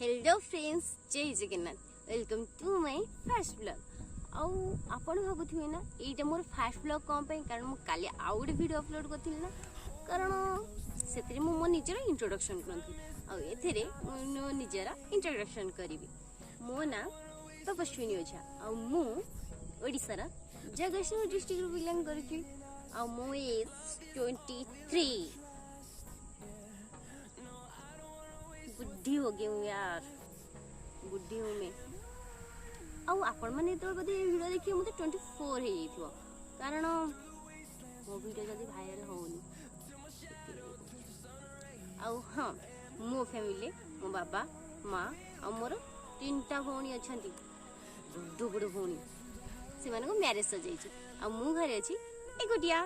Hello friends, जय Jagannath. Welcome to my first blog. आपण भावुवे ना यहाँ मोर फास्ट ब्लॉग कौन पर, कारण मुझे काली आउ गोटे वीडियो अपलोड करी ना, कारण से मो निजर इंट्रोडक्शन करी मो निजर इंट्रोडक्शन करी। मो ना तपस्विनी ओझा आशार जगतसिंहपुर डिस्ट्रिक्ट बिलोंग करुँची। मो एज 23। बुढ़ी हो गई हूँ यार, बुढ़ी हूँ मैं। आपण मैंने तो बोधे वीडियो देखिए मुझे 24 हो, कारण मो वीडियो जल्दी भाइराल होनी। हाँ, मो फैमिली मो बाबा माँ आ मोर 3टा भौणी अच्छा, बुढ़ बुढ़ भौणी से मैरिज सजाई। मु घरे अच्छी एकुटिया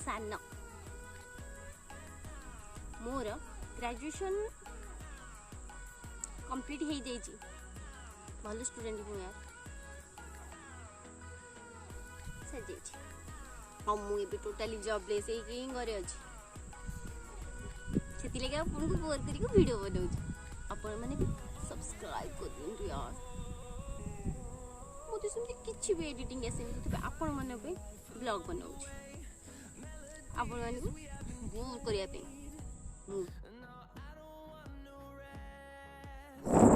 सान। मोर ग्रेजुएशन कंप्लीट हो जाइए। भल स्टूडेंट हूँ यार, सर मुझे टोटाली जॉबलेस ही घरे अच्छी। से लगे आपको बोर कर वीडियो बनाऊँ। आपण मैंने सब्सक्राइब कर दिंतु यार। मुझे सेमती किसी भी एडिटिंग आसे, आपण मैंने ब्लॉग बनाऊँ। आपण मानक बोर करने